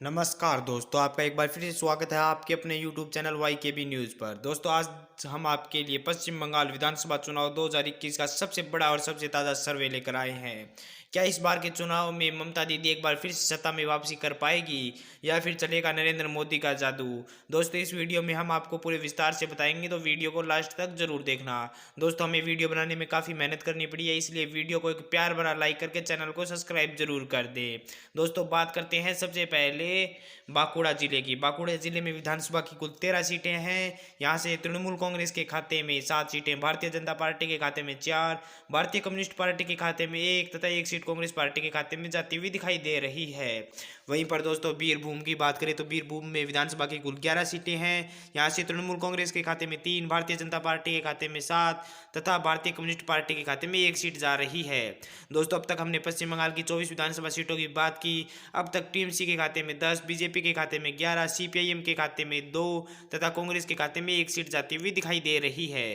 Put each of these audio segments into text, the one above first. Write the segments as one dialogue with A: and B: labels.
A: नमस्कार दोस्तों, आपका एक बार फिर से स्वागत है आपके अपने YouTube चैनल YKB न्यूज़ पर। दोस्तों, आज हम आपके लिए पश्चिम बंगाल विधानसभा चुनाव 2021 का सबसे बड़ा और सबसे ताज़ा सर्वे लेकर आए हैं। क्या इस बार के चुनाव में ममता दीदी एक बार फिर से सत्ता में वापसी कर पाएगी या फिर चलेगा नरेंद्र मोदी का जादू? दोस्तों, इस वीडियो में हम आपको पूरे विस्तार से बताएंगे, तो वीडियो को लास्ट तक जरूर देखना। दोस्तों, हमें वीडियो बनाने में काफ़ी मेहनत करनी पड़ी है, इसलिए वीडियो को एक प्यार भरा लाइक करके चैनल को सब्सक्राइब जरूर कर दें। दोस्तों, बात करते हैं सबसे पहले बांकुड़ा जिले की। बांकुड़ा जिले में विधानसभा की कुल 13 सीटें हैं। यहाँ से तृणमूल कांग्रेस के खाते में 7 सीटें, भारतीय जनता पार्टी के खाते में 4, भारतीय कम्युनिस्ट पार्टी के खाते में 1 तथा 1 सीट कांग्रेस पार्टी के खाते में जाती हुई दिखाई दे रही है। वहीं पर दोस्तों, बीरभूम की बात करें तो बीरभूम में विधानसभा की कुल 11 सीटें हैं। यहाँ से तृणमूल कांग्रेस के खाते में 3, भारतीय जनता पार्टी के खाते में 7 तथा भारतीय कम्युनिस्ट पार्टी के खाते में 1 सीट जा रही है। दोस्तों, अब तक हमने पश्चिम बंगाल की 24 विधानसभा सीटों की बात की। अब तक टीएमसी के खाते में 10, बीजेपी के खाते में 11, सीपीआईएम के खाते में 2 तथा कांग्रेस के खाते में 1 सीट जाती हुई दिखाई दे रही है।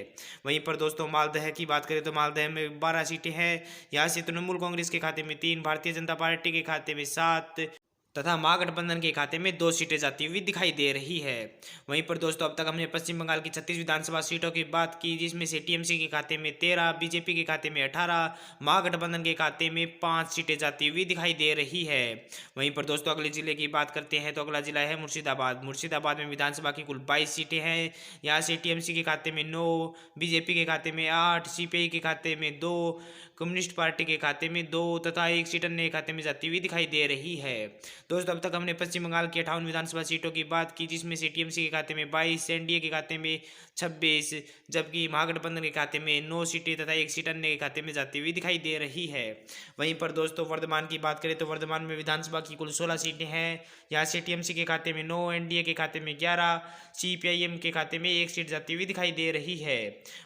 A: वहीं पर दोस्तों, मालदह की बात करें तो मालदह में 12 सीटें हैं। यहाँ से तृणमूल कांग्रेस के खाते में 3, भारतीय जनता पार्टी के खाते में 7 तथा महागठबंधन के खाते में 2 सीटें जाती हुई दिखाई दे रही है। वहीं पर दोस्तों, अब तक हमने पश्चिम बंगाल की 36 विधानसभा सीटों की बात की, जिसमें से टीएमसी के खाते में 13, बीजेपी के खाते में 18, महागठबंधन के खाते में 5 सीटें जाती हुई दिखाई दे रही है। वहीं पर दोस्तों, अगले जिले की बात करते हैं तो अगला जिला है मुर्शिदाबाद। मुर्शिदाबाद में विधानसभा की कुल 22 सीटें हैं। यहाँ से टीएमसी के खाते में 9, बीजेपी के खाते में 8, सीपीआई के खाते में 2, कम्युनिस्ट पार्टी के खाते में 2 तथा 1 सीट अन्य खाते में जाती हुई दिखाई दे रही है। दोस्तों, अब तक हमने पश्चिम बंगाल की 58 विधानसभा सीटों की बात की, जिसमें से टीएमसी के खाते में 22, एनडीए के खाते में 26, जबकि महागठबंधन के खाते में 9 सीटें तथा 1 सीट अन्य के खाते में जाती हुई दिखाई दे रही है। वहीं पर दोस्तों, वर्धमान की बात करें तो वर्धमान में विधानसभा की कुल 16 सीटें हैं। यहाँ से टीएमसी के खाते में 9, एनडीए के खाते में 11, सीपीआईएम के खाते में 1 सीट जाती हुई दिखाई दे रही है।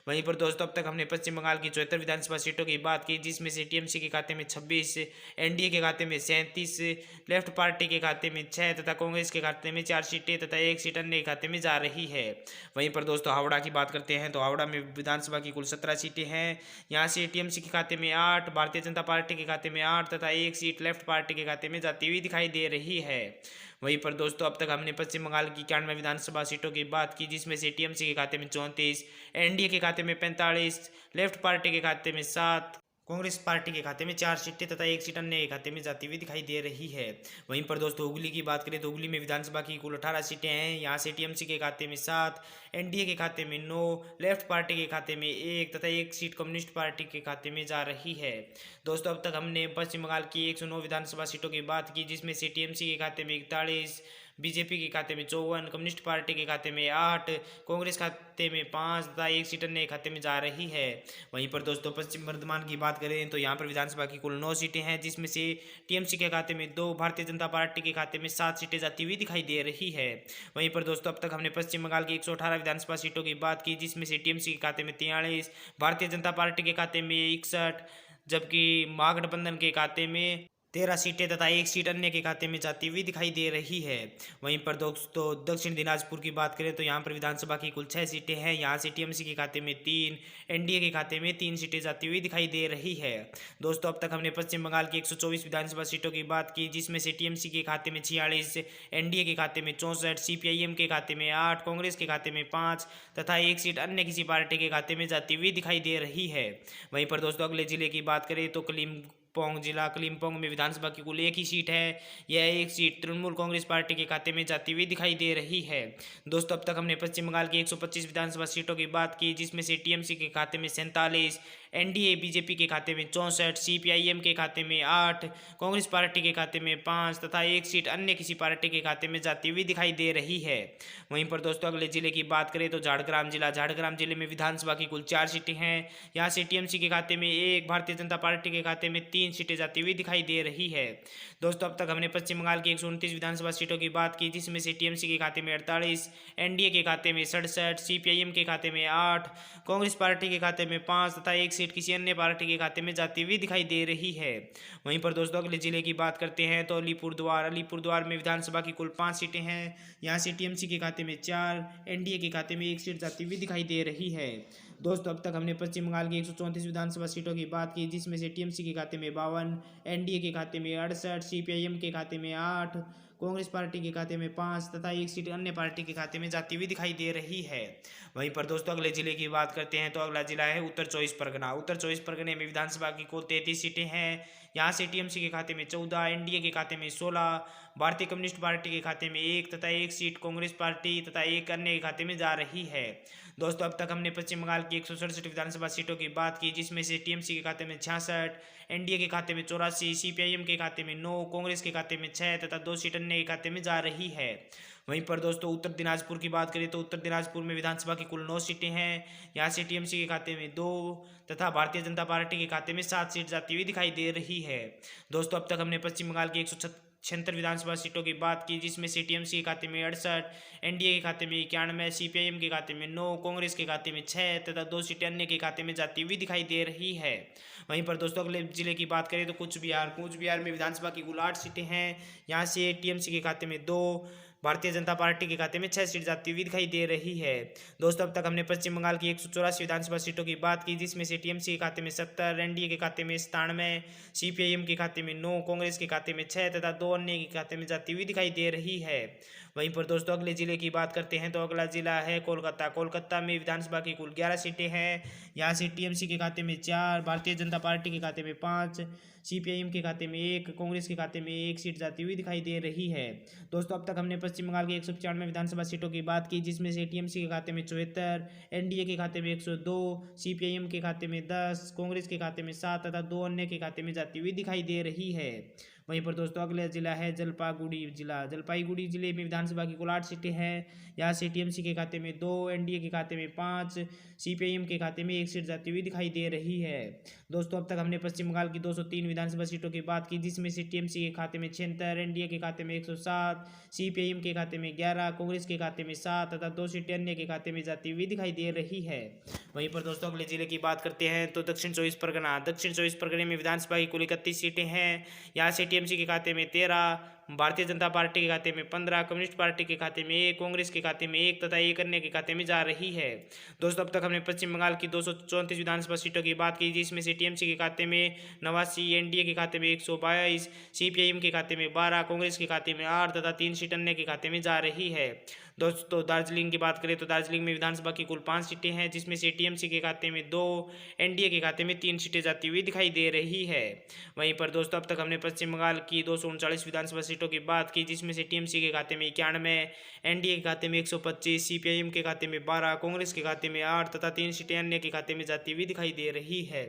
A: वहीं पर दोस्तों, अब तक हमने पश्चिम बंगाल की 74 विधानसभा सीटों की बात की, जिसमें से टीएमसी के खाते में 26, एनडीए के खाते में 37, लेफ्ट पार्टी के खाते में 6 तथा कांग्रेस के खाते में 4 सीटें तथा 1 सीट अन्य के खाते में जा रही है। वहीं पर दोस्तों, हावड़ा की बात करते हैं तो हावड़ा में विधानसभा की कुल 17 सीटें हैं। यहाँ से टीएमसी के खाते में 8, भारतीय जनता पार्टी के खाते में 8 तथा 1 सीट लेफ्ट पार्टी के खाते में जाती हुई दिखाई दे रही है। वहीं पर दोस्तों, अब तक हमने पश्चिम बंगाल की 91 विधानसभा सीटों की बात की, जिसमें से टीएमसी के खाते में 34, एनडीए के खाते में 45, लेफ्ट पार्टी के खाते में 7, कांग्रेस पार्टी के खाते में 4 सीटें तथा 1 सीट अन्य के खाते में जाती हुई दिखाई दे रही है। वहीं पर दोस्तों, हुगली की बात करें तो हुगली में विधानसभा की कुल 18 सीटें हैं। यहाँ से टीएमसी के खाते में 7, एनडीए के खाते में 9, लेफ्ट पार्टी के खाते में 1 तथा 1 सीट कम्युनिस्ट पार्टी के खाते में जा रही है। दोस्तों, अब तक हमने पश्चिम बंगाल की 109 विधानसभा सीटों की बात की, जिसमें से टीएमसी के खाते में 41, बीजेपी के खाते में 54, कम्युनिस्ट पार्टी के खाते में 8, कांग्रेस खाते में 5 तथा 1 सीट अन्य खाते में जा रही है। वहीं पर दोस्तों, पश्चिम बर्धमान की बात करें तो यहाँ पर विधानसभा की कुल 9 सीटें हैं, जिसमें से टीएमसी के खाते में 2, भारतीय जनता पार्टी के खाते में 7 सीटें जाती हुई दिखाई दे रही है। वहीं पर दोस्तों, अब तक हमने पश्चिम बंगाल की 118 विधानसभा सीटों की बात की, जिसमें से टीएमसी के खाते में 43, भारतीय जनता पार्टी के खाते में 61, जबकि महागठबंधन के खाते में 13 सीटें तथा 1 सीट अन्य के खाते में जाती हुई दिखाई दे रही है। वहीं पर दोस्तों, दक्षिण दिनाजपुर की बात करें तो यहाँ पर विधानसभा की कुल 6 सीटें हैं। यहाँ से टीएमसी के खाते में 3, एनडीए के खाते में 3 सीटें जाती हुई दिखाई दे रही है। दोस्तों, अब तक हमने पश्चिम बंगाल की 124 विधानसभा सीटों की बात की, जिसमें से टीएमसी के खाते में 46, एनडीए के खाते में 64, सीपीआईएम के खाते में 8, कांग्रेस के खाते में 5 तथा 1 सीट अन्य किसी पार्टी के खाते में जाती हुई दिखाई दे रही है। वहीं पर दोस्तों, अगले जिले की बात करें तो कलिम्पोंग जिला, कलिम्पोंग में विधानसभा की कुल 1 ही सीट है। यह 1 सीट तृणमूल कांग्रेस पार्टी के खाते में जाती हुई दिखाई दे रही है। दोस्तों, अब तक हमने पश्चिम बंगाल की 125 विधानसभा सीटों की बात की, जिसमें से टीएमसी के खाते में 47, एनडीए बीजेपी के खाते में 64, सीपीआईएम के खाते में 8, कांग्रेस पार्टी के खाते में 5 तथा 1 सीट अन्य किसी पार्टी के खाते में जाती हुई दिखाई दे रही है। वहीं पर दोस्तों, अगले जिले की बात करें तो झारग्राम जिला, झारग्राम जिले में विधानसभा की कुल 4 सीटें हैं। यहाँ से टीएमसी के खाते में 1, भारतीय जनता पार्टी के खाते में 3 सीटें जाती हुई दिखाई दे रही है। दोस्तों, अब तक हमने पश्चिम बंगाल की 129 विधानसभा सीटों की बात की, जिसमें से टीएमसी के खाते में 48, एनडीए के खाते में 67, सीपीआईएम के खाते में 8, कांग्रेस पार्टी के खाते में 5 तथा 1 सीट किसी अन्य पार्टी के खाते में जाती हुई दिखाई दे रही है। वहीं पर दोस्तों, अगले जिले की बात करते हैं तो अलीपुरद्वार में विधानसभा की कुल 5 सीटें हैं। यहाँ से टीएमसी के खाते में 4, एनडीए के खाते में 1 सीट जाती हुई दिखाई दे रही है। दोस्तों, अब तक हमने पश्चिम बंगाल की 134 विधानसभा सीटों की बात की, जिसमें से टीएमसी के खाते में 52, एनडीए के खाते में 68, सीपीआईएम के खाते में 8, कांग्रेस पार्टी के खाते में 5 तथा 1 सीट अन्य पार्टी के खाते में जाती हुई दिखाई दे रही है। वहीं पर दोस्तों अगले जिले की बात करते हैं तो अगला जिला है उत्तर 24 परगना। उत्तर 24 परगने में विधानसभा की कुल 33 सीटें हैं। यहाँ से टीएमसी के खाते में 14, एनडीए के खाते में 16, भारतीय कम्युनिस्ट पार्टी के खाते में 1 तथा 1 सीट कांग्रेस पार्टी तथा 1 अन्य के खाते में जा रही है। दोस्तों अब तक हमने पश्चिम बंगाल की 167 विधानसभा सीटों की बात की, जिसमें से टीएमसी के खाते में 66, एनडीए के खाते में 84, सीपीआईएम के खाते में 9, कांग्रेस के खाते में 6 तथा 2 सीट अन्य के खाते में जा रही है। वहीं पर दोस्तों उत्तर दिनाजपुर की बात करें तो उत्तर दिनाजपुर में विधानसभा की कुल 9 सीटें हैं। यहाँ से टीएमसी के खाते में 2 तथा भारतीय जनता पार्टी के खाते में 7 सीट जाती हुई दिखाई दे रही है। दोस्तों अब तक हमने पश्चिम बंगाल की 176 विधानसभा सीटों की बात की, जिसमें से टीएमसी के खाते में 68, एनडीए के खाते में 91, सीपीआईएम के खाते में 9, कांग्रेस के खाते में 6 तथा 2 सीटें अन्य के खाते में जाती हुई दिखाई दे रही है। वहीं पर दोस्तों अगले जिले की बात करें तो कूच बिहार में विधानसभा की कुल 8 सीटें हैं। यहाँ से टीएमसी के खाते में 2, भारतीय जनता पार्टी के खाते में 6 सीट जाती हुई दिखाई दे रही है। दोस्तों अब तक हमने पश्चिम बंगाल की 184 विधानसभा सीटों की बात की, जिसमें से टीएमसी के खाते में 70, एनडीए के खाते में 97, सीपीआईएम के खाते में 9, कांग्रेस के खाते में 6 तथा 2 अन्य के खाते में जाती हुई दिखाई दे रही है। वहीं पर दोस्तों अगले जिले की बात करते हैं तो अगला जिला है कोलकाता। कोलकाता में विधानसभा की कुल 11 सीटें हैं। यहाँ से टीएमसी के खाते में 4, भारतीय जनता पार्टी के खाते में 5, सीपीआईएम के खाते में 1, कांग्रेस के खाते में 1 सीट जाती हुई दिखाई दे रही है। दोस्तों अब तक हमने पश्चिम बंगाल की 195 विधानसभा सीटों की बात की, जिसमें से टीएमसी के खाते में 74, एनडीए के खाते में 102, सीपीआईएम के खाते में 10, कांग्रेस के खाते में 7 तथा 2 अन्य के खाते में जाती हुई दिखाई दे रही है। वहीं पर दोस्तों अगला जिला है जलपाईगुड़ी जिला। जलपाईगुड़ी जिले में विधानसभा की कुल 8 सीटें हैं। यहाँ से टीएमसी के खाते में 2, एनडीए के खाते में 5, सीपीआईएम के खाते में 1 सीट जाती हुई दिखाई दे रही है। दोस्तों अब तक हमने पश्चिम बंगाल की 203 विधानसभा सीटों की बात की, जिसमें से टीएमसी के खाते में 76, एनडीए के खाते में 107, सीपीआईएम के खाते में 11, कांग्रेस के खाते में 7 तथा 2 सीटें अन्य के खाते में जाती हुई दिखाई दे रही है। वहीं पर दोस्तों अगले जिले की बात करते हैं तो दक्षिण 24 परगना। दक्षिण 24 परगने में विधानसभा की कुल 31 सीटें हैं। यहाँ से टीएमसी के खाते में 13, भारतीय जनता पार्टी के खाते में 15, कम्युनिस्ट पार्टी के खाते में 1, कांग्रेस के खाते में 1 तथा 1 अन्य के खाते में जा रही है। दोस्तों अब तक हमने पश्चिम बंगाल की 234 विधानसभा सीटों की बात की, जिसमें से टीएमसी के खाते में 89, एनडीए के खाते में 122, सीपीआईएम के खाते में 12, कांग्रेस के खाते में 8 तथा 3 सीट अन्य के खाते में जा रही है। दोस्तों दार्जिलिंग की बात करें तो दार्जिलिंग में विधानसभा की कुल 5 सीटें हैं, जिसमें से टीएमसी के खाते में 2, एनडीए के खाते में 3 सीटें जाती हुई दिखाई दे रही है। वहीं पर दोस्तों अब तक हमने पश्चिम बंगाल की 239 विधानसभा सीटों की बात की, जिसमें से टीएमसी के खाते में 91, एनडीए के खाते में 125, सीपीआईएम के खाते में 12, कांग्रेस के खाते में 8 तथा 3 सीटें अन्य के खाते में जाती हुई दिखाई दे रही है।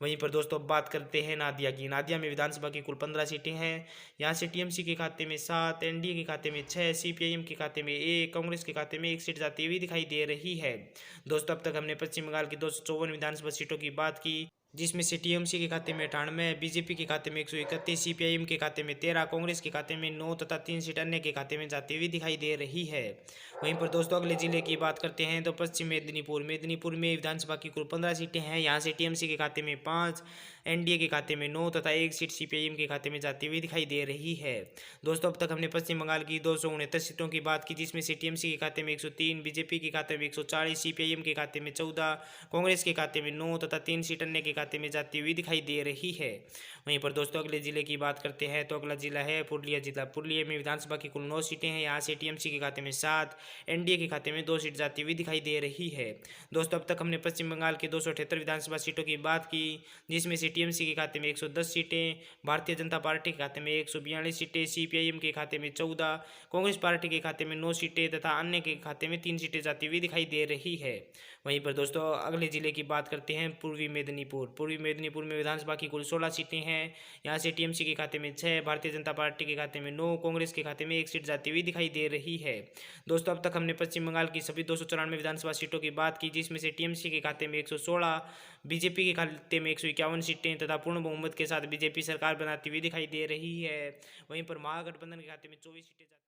A: वहीं पर दोस्तों अब बात करते हैं नादिया की। नादिया में विधानसभा की कुल 15 सीटें हैं। यहाँ से टीएमसी के खाते में 7, एनडीए के खाते में 6, सीपीआईएम के खाते में 1, कांग्रेस के खाते में 1 सीट जाती हुई दिखाई दे रही है। दोस्तों अब तक हमने पश्चिम बंगाल की 254 विधानसभा सीटों की बात की, जिसमें से टीएमसी के खाते में 98, बीजेपी के खाते में 131, सीपीआईएम के खाते में 13, कांग्रेस के खाते में 9 तथा 3 सीट अन्य के खाते में जाती हुई दिखाई दे रही है। वहीं पर दोस्तों अगले जिले की बात करते हैं तो पश्चिम मेदिनीपुर में विधानसभा की कुल 15 सीटें हैं। यहाँ से टीएमसी के खाते में 5, एनडीए के खाते में 9 तथा 1 सीट सीपीआईएम के खाते में जाती हुई दिखाई दे रही है। दोस्तों अब तक हमने पश्चिम बंगाल की 269 सीटों की बात की, जिसमें से टीएमसी के खाते में 103, बीजेपी के खाते में 140, सीपीआईएम के खाते में 14, कांग्रेस के खाते में 9 तथा 3 सीट अन्य के खाते में जाती हुई दिखाई दे रही है। वहीं पर दोस्तों अगले जिले की बात करते हैं तो अगला जिला है पुरुलिया जिला। पुरुलिया में विधानसभा की कुल 9 सीटें हैं। यहाँ से टीएमसी के खाते में 7, एनडीए के खाते में 2 सीट जाती हुई दिखाई दे रही है। दोस्तों अब तक हमने पश्चिम बंगाल के 278 विधानसभा सीटों की बात की, जिसमें से टीएमसी के खाते में 110 सीटें, भारतीय जनता पार्टी के खाते में 142 सीटें, सीपीआईएम के खाते में 14, कांग्रेस पार्टी के खाते में 9 सीटें तथा अन्य के खाते में 3 सीटें जाती हुई दिखाई दे रही है। वहीं पर दोस्तों अगले जिले की बात करते हैं पूर्वी मेदिनीपुर में विधानसभा की कुल 16 सीटें हैं। यहाँ से टीएमसी के खाते में 6, भारतीय जनता पार्टी के खाते में 9, कांग्रेस के खाते में 1 सीट जाती हुई दिखाई दे रही है। दोस्तों अब तक हमने पश्चिम बंगाल की सभी 294 विधानसभा सीटों की बात की, जिसमें से टीएमसी के खाते में 116, बीजेपी के खाते में 151 सीटें तथा पूर्ण बहुमत के साथ बीजेपी सरकार बनाती हुई दिखाई दे रही है। वहीं पर महागठबंधन के खाते में 24 सीटें